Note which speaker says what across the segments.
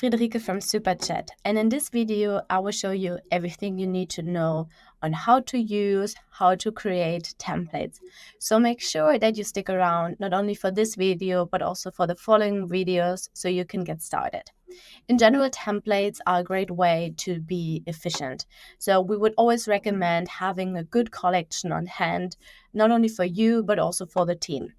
Speaker 1: Friederike from SuperChat, and in this video I will show you everything you need to know on how to use, how to create templates. So make sure that you stick around not only for this video but also for the following videos so you can get started. In general, templates are a great way to be efficient. So we would always recommend having a good collection on hand, not only for you but also for the team.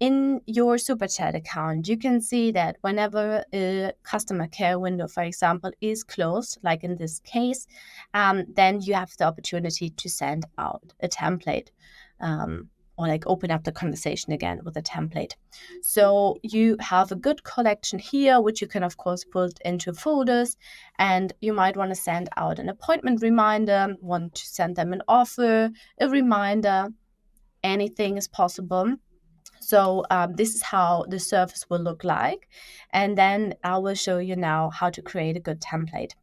Speaker 1: In your SuperChat account, you can see that whenever a customer care window, for example, is closed, like in this case, then you have the opportunity to send out a template or like open up the conversation again with a template. So you have a good collection here, which you can, of course, put into folders. And you might want to send out an appointment reminder, want to send them an offer, a reminder, anything is possible. So this is how the surface will look like. And then I will show you now how to create a good template.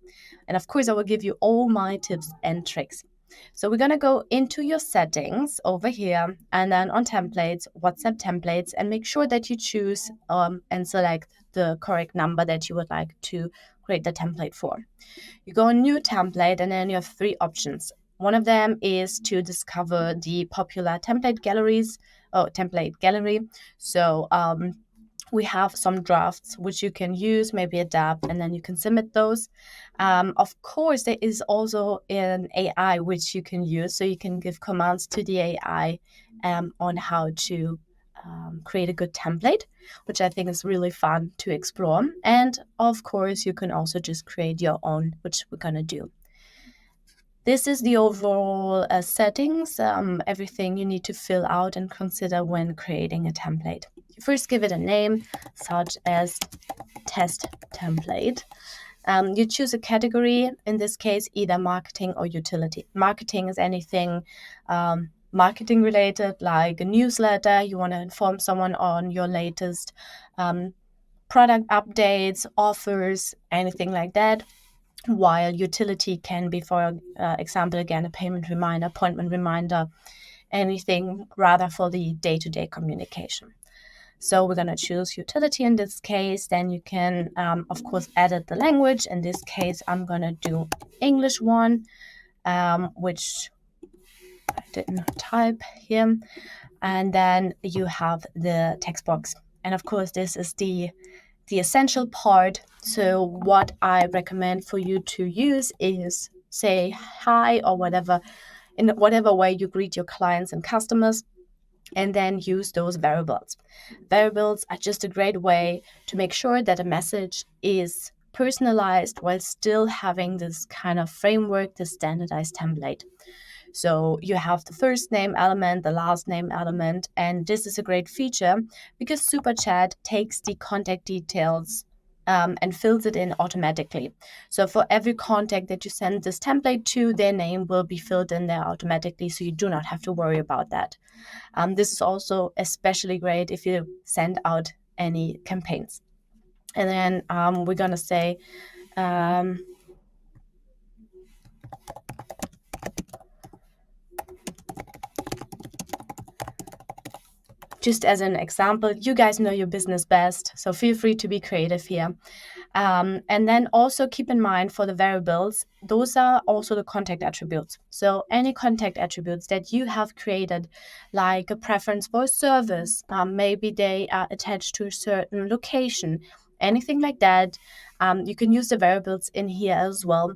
Speaker 1: And of course, I will give you all my tips and tricks. So we're going to go into your settings over here and then on templates, WhatsApp templates, and make sure that you choose and select the correct number that you would like to create the template for. You go on new template and then you have three options. One of them is to discover the popular template galleries. Template gallery. So we have some drafts which you can use, maybe adapt, and then you can submit those. Of course, there is also an AI which you can use. So you can give commands to the AI on how to create a good template, which I think is really fun to explore. And of course, you can also just create your own, which we're going to do. This is the overall settings, everything you need to fill out and consider when creating a template. You first give it a name, such as test template. You choose a category, in this case, either marketing or utility. Marketing is anything marketing related, like a newsletter. You want to inform someone on your latest product updates, offers, anything like that. While utility can be, for example, again, a payment reminder, appointment reminder, anything rather for the day-to-day communication. So we're going to choose utility in this case. Then you can, of course, edit the language. In this case, I'm going to do English one, which I didn't type here. And then you have the text box. And of course, this is the essential part. So what I recommend for you to use is say hi or whatever, in whatever way you greet your clients and customers, and then use those variables. Variables are just a great way to make sure that a message is personalized while still having this kind of framework, this standardized template. So you have the first name element, the last name element, and this is a great feature because SuperChat takes the contact details and fills it in automatically. So for every contact that you send this template to, their name will be filled in there automatically, so you do not have to worry about that. This is also especially great if you send out any campaigns. And then we're going to say, just as an example, you guys know your business best, so feel free to be creative here. And then also keep in mind for the variables, those are also the contact attributes. So any contact attributes that you have created, like a preference for a service, maybe they are attached to a certain location, anything like that, you can use the variables in here as well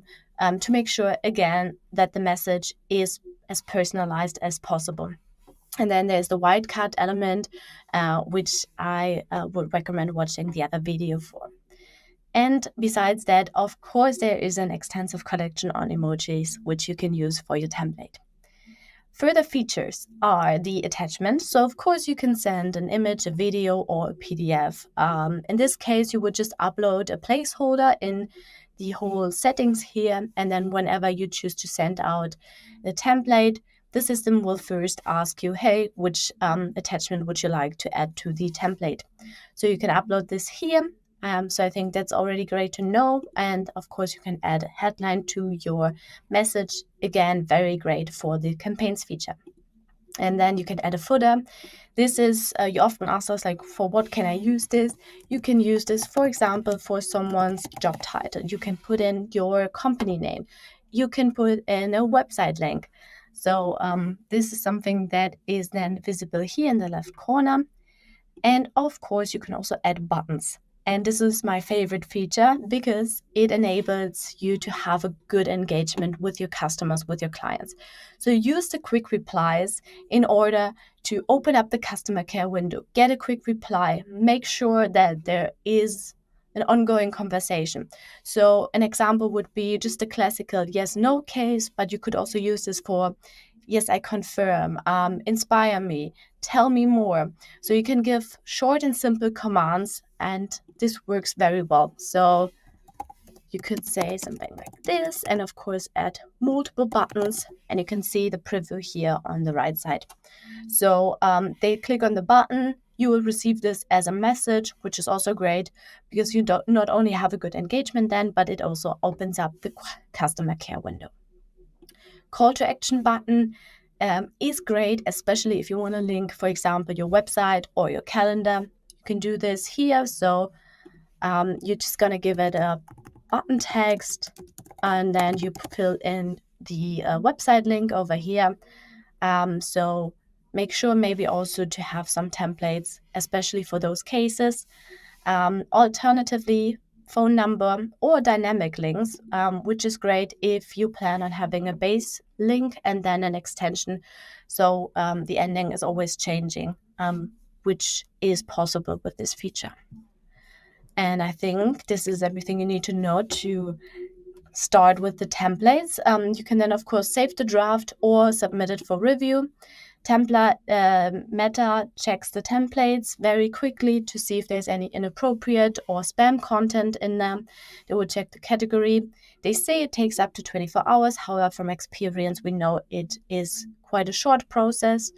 Speaker 1: to make sure, again, that the message is as personalized as possible. And then there's the wildcard element, which I would recommend watching the other video for. And besides that, of course, there is an extensive collection on emojis, which you can use for your template. Further features are the attachment. So, of course, you can send an image, a video, or a PDF. In this case, you would just upload a placeholder in the whole settings here. And then whenever you choose to send out the template, the system will first ask you, hey, which attachment would you like to add to the template? So you can upload this here. So I think that's already great to know. And of course, you can add a headline to your message. Again, very great for the campaigns feature. And then you can add a footer. This is, you often ask us, like, for what can I use this? You can use this, for example, for someone's job title. You can put in your company name. You can put in a website link. So this is something that is then visible here in the left corner. And of course, you can also add buttons. And this is my favorite feature because it enables you to have a good engagement with your customers, with your clients. So use the quick replies in order to open up the customer care window, get a quick reply, make sure that there is an ongoing conversation. So an example would be just a classical yes/no case, but you could also use this for yes, I confirm, inspire me, tell me more. So you can give short and simple commands, and this works very well. So you could say something like this, and of course add multiple buttons, and you can see the preview here on the right side. So they click on the button, you will receive this as a message, which is also great because you don't not only have a good engagement then, but it also opens up the customer care window. Call to action button is great, especially if you want to link, for example, your website or your calendar. You can do this here. So you're just going to give it a button text, and then you fill in the website link over here. So make sure maybe also to have some templates, especially for those cases. Alternatively, phone number or dynamic links, which is great if you plan on having a base link and then an extension. So the ending is always changing, which is possible with this feature. And I think this is everything you need to know to start with the templates. You can then, of course, save the draft or submit it for review. Template Meta checks the templates very quickly to see if there's any inappropriate or spam content in them. They will check the category. They say it takes up to 24 hours. However, from experience, we know it is quite a short process.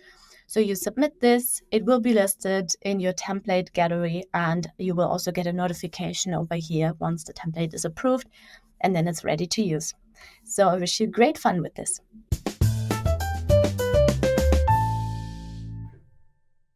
Speaker 1: So you submit this, it will be listed in your template gallery, and you will also get a notification over here once the template is approved, and then it's ready to use. So I wish you great fun with this.